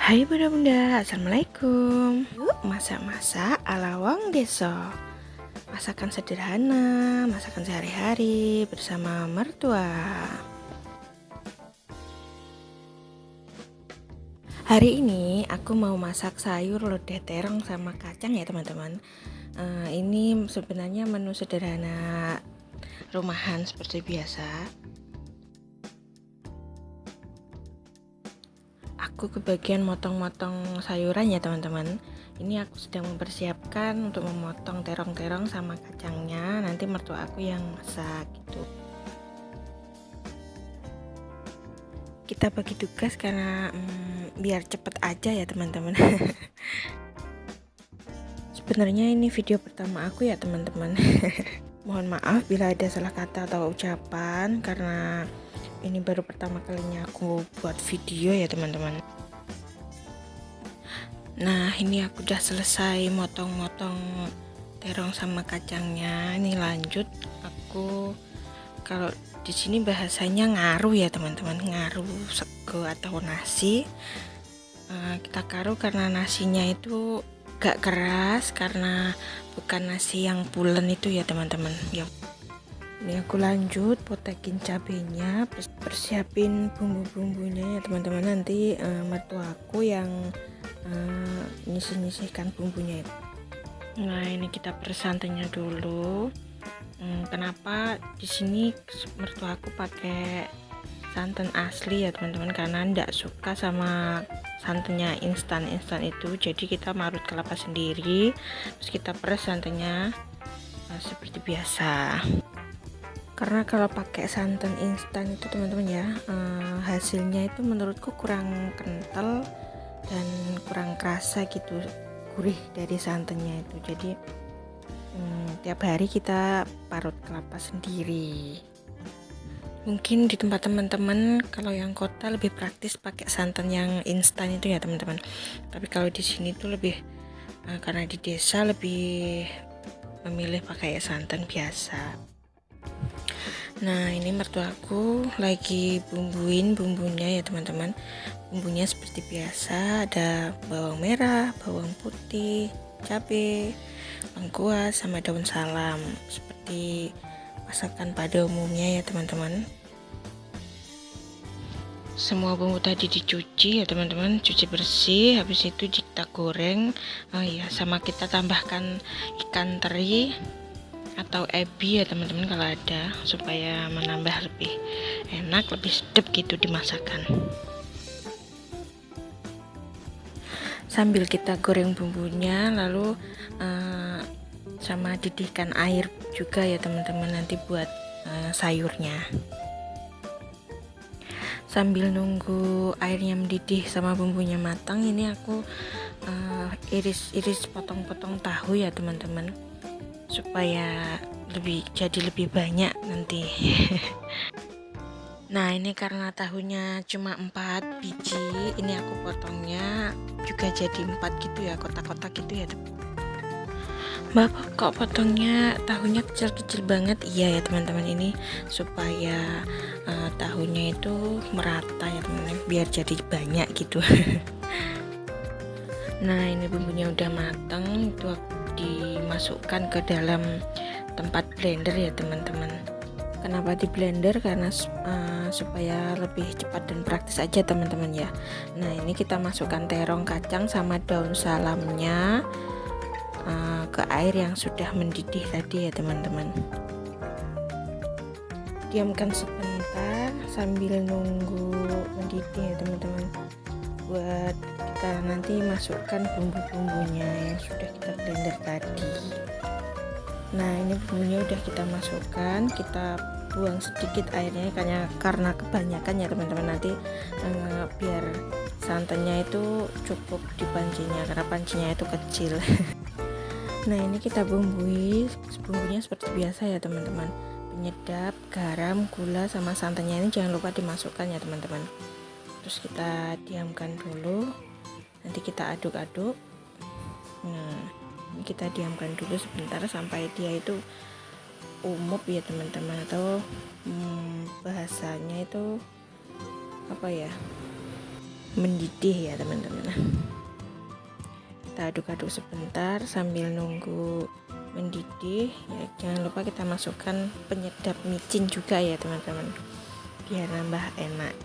Hai bunda-bunda, assalamualaikum. Yuk masak-masak ala wong deso. Masakan sederhana, masakan sehari-hari bersama mertua. Hari ini aku mau masak sayur lodeh terong sama kacang ya teman-teman. Ini sebenarnya menu sederhana rumahan seperti biasa. Aku kebagian motong-motong sayuran ya teman-teman. Ini aku sedang mempersiapkan untuk memotong terong-terong sama kacangnya. Nanti mertua aku yang masak gitu. Kita bagi tugas karena biar cepet aja ya teman-teman. Sebenarnya ini video pertama aku ya teman-teman. Mohon maaf bila ada salah kata atau ucapan karena ini baru pertama kalinya aku buat video ya teman-teman. Nah, ini aku udah selesai motong-motong terong sama kacangnya. Ini lanjut aku, kalau di sini bahasanya ngaruh ya teman-teman, ngaruh sego atau nasi. Kita karuh karena nasinya itu gak keras, karena bukan nasi yang pulen itu ya teman-teman. Ya, ini aku lanjut potekin cabenya, persiapin bumbu-bumbunya ya teman-teman. Nanti mertua aku yang nyisih-nyisihkan bumbunya itu. Nah, ini kita persantannya dulu. Kenapa di sini mertua aku pakai santan asli ya teman-teman, karena ndak suka sama santannya instan itu. Jadi kita marut kelapa sendiri, terus kita peres santannya seperti biasa. Karena kalau pakai santan instan itu teman-teman ya, hasilnya itu menurutku kurang kental dan kurang kerasa gitu gurih dari santannya itu. Jadi tiap hari kita parut kelapa sendiri. Mungkin di tempat teman-teman kalau yang kota lebih praktis pakai santan yang instan itu ya teman-teman. Tapi kalau di sini tuh lebih karena di desa lebih memilih pakai santan biasa. Nah, ini mertuaku lagi bumbuin bumbunya ya teman-teman. Bumbunya seperti biasa, ada bawang merah, bawang putih, cabai, lengkuas, sama daun salam, seperti masakan pada umumnya ya teman-teman. Semua bumbu tadi dicuci ya teman-teman, cuci bersih, habis itu kita goreng. Oh iya, sama kita tambahkan ikan teri atau ebi ya teman-teman kalau ada, supaya menambah lebih enak, lebih sedap gitu dimasakan. Sambil kita goreng bumbunya, lalu sama didihkan air juga ya teman-teman, nanti buat sayurnya. Sambil nunggu airnya mendidih sama bumbunya matang, ini aku iris potong-potong tahu ya teman-teman, supaya jadi lebih banyak nanti. Nah, ini karena tahunya cuma 4 biji, ini aku potongnya juga jadi 4 gitu ya, kotak-kotak gitu ya. Bapak kok potongnya tahunya kecil-kecil banget? Iya ya teman-teman, ini supaya tahunya itu merata ya teman-teman, biar jadi banyak gitu. Nah, ini bumbunya udah matang, itu aku dimasukkan ke dalam tempat blender ya teman-teman. Kenapa di blender? Karena supaya lebih cepat dan praktis aja teman-teman ya. Nah, ini kita masukkan terong, kacang sama daun salamnya ke air yang sudah mendidih tadi ya teman-teman. Diamkan sebentar sambil nunggu mendidih ya teman-teman, buat kita nanti masukkan bumbu-bumbunya yang sudah kita blender tadi. Nah, ini bumbunya udah kita masukkan, kita buang sedikit airnya karena kebanyakan ya teman-teman, nanti biar santannya itu cukup di pancinya, karena pancinya itu kecil. Nah, ini kita bumbui, bumbunya seperti biasa ya teman-teman, penyedap, garam, gula, sama santannya ini jangan lupa dimasukkan ya teman-teman. Terus kita diamkan dulu, nanti kita aduk-aduk. Nah, ini kita diamkan dulu sebentar sampai dia itu umup ya teman-teman, atau bahasanya itu apa ya, mendidih ya teman-teman. Kita aduk-aduk sebentar sambil nunggu mendidih ya. Jangan lupa kita masukkan penyedap micin juga ya teman-teman, biar nambah enak.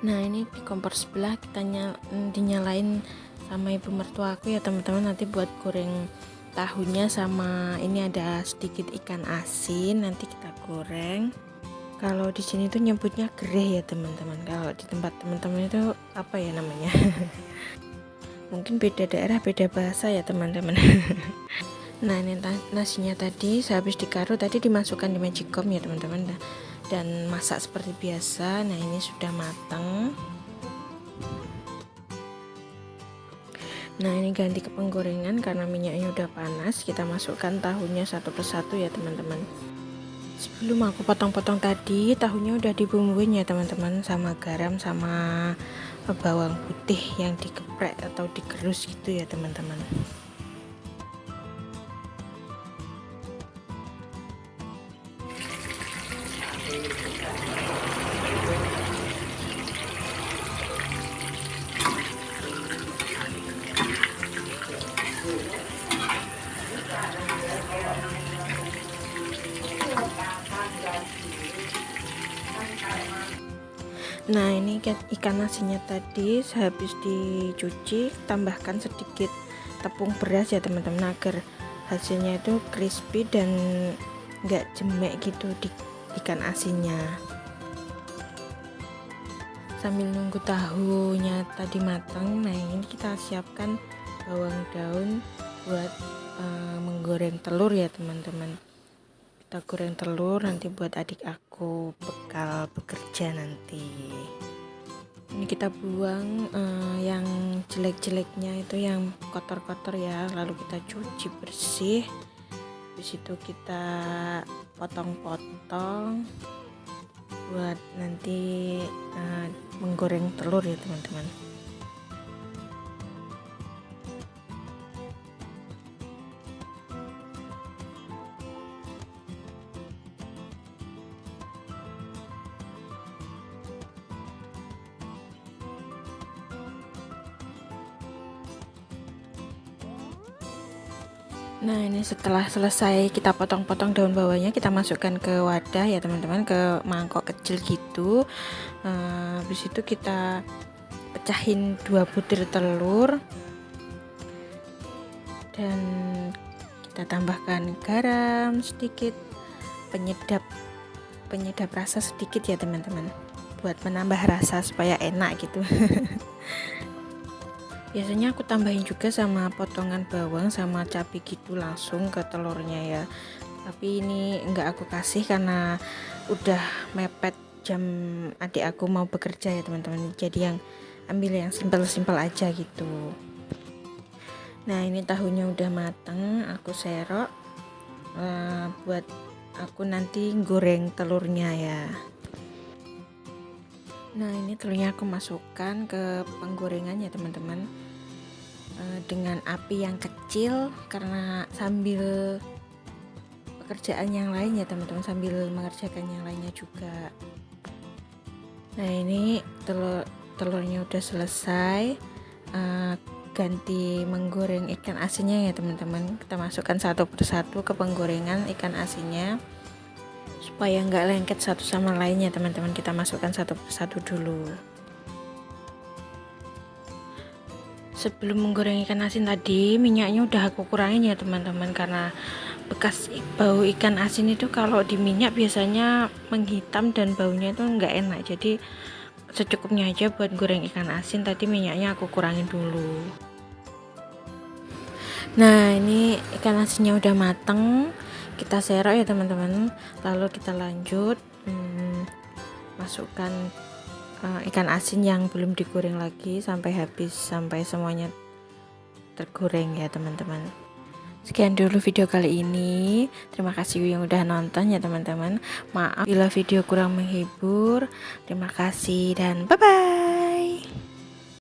Nah ini di kompor sebelah kita dinyalain sama ibu mertua aku ya teman-teman, nanti buat goreng tahunya, sama ini ada sedikit ikan asin nanti kita goreng. Kalau di sini tuh nyebutnya gereh ya teman-teman, kalau di tempat teman-teman itu apa ya namanya? Mungkin beda daerah beda bahasa ya teman-teman. Nah ini nasinya tadi sehabis dikaru tadi dimasukkan di magicom ya teman-teman, dan masak seperti biasa. Nah ini sudah matang. Nah ini ganti ke penggorengan karena minyaknya udah panas. Kita masukkan tahunya satu persatu ya teman-teman. Sebelum aku potong-potong tadi, tahunya udah dibumbuin ya teman-teman, sama garam sama bawang putih yang digeprek atau digerus gitu ya teman-teman. Nah ini ikan nasinya tadi sehabis dicuci, tambahkan sedikit tepung beras ya teman-teman, agar hasilnya itu crispy dan nggak jemek gitu di ikan asinnya. Sambil nunggu tahunya tadi matang, nah ini kita siapkan bawang daun buat menggoreng telur ya teman-teman. Kita goreng telur nanti buat adik aku bekal bekerja nanti. Ini kita buang yang jelek-jeleknya itu, yang kotor-kotor ya, lalu kita cuci bersih. Habis itu kita potong-potong buat nanti menggoreng telur ya teman-teman. Nah ini setelah selesai kita potong-potong daun bawahnya, kita masukkan ke wadah ya teman-teman, ke mangkok kecil gitu. Habis itu kita pecahin 2 butir telur dan kita tambahkan garam sedikit, penyedap rasa sedikit ya teman-teman, buat menambah rasa supaya enak gitu. Biasanya aku tambahin juga sama potongan bawang sama cabai gitu langsung ke telurnya ya, tapi ini enggak aku kasih karena udah mepet jam adik aku mau bekerja ya teman-teman, jadi yang ambil yang simpel-simpel aja gitu. Nah ini tahunya udah mateng, aku serok buat aku nanti goreng telurnya ya. Nah ini telurnya aku masukkan ke penggorengan ya teman-teman, dengan api yang kecil karena sambil pekerjaan yang lain ya teman-teman, sambil mengerjakan yang lainnya juga. Nah ini telurnya udah selesai, ganti menggoreng ikan asinnya ya teman-teman. Kita masukkan satu persatu ke penggorengan ikan asinnya supaya nggak lengket satu sama lainnya teman-teman. Kita masukkan satu persatu dulu. Sebelum menggoreng ikan asin tadi, minyaknya udah aku kurangin ya teman-teman, karena bekas bau ikan asin itu kalau di minyak biasanya menghitam dan baunya itu nggak enak. Jadi secukupnya aja buat goreng ikan asin, tadi minyaknya aku kurangin dulu. Nah ini ikan asinnya udah mateng, kita serok ya teman-teman, lalu kita lanjut masukkan ikan asin yang belum digoreng lagi sampai habis, sampai semuanya tergoreng ya teman-teman. Sekian dulu video kali ini, terima kasih yang udah nonton ya teman-teman. Maaf bila video kurang menghibur, terima kasih dan bye bye.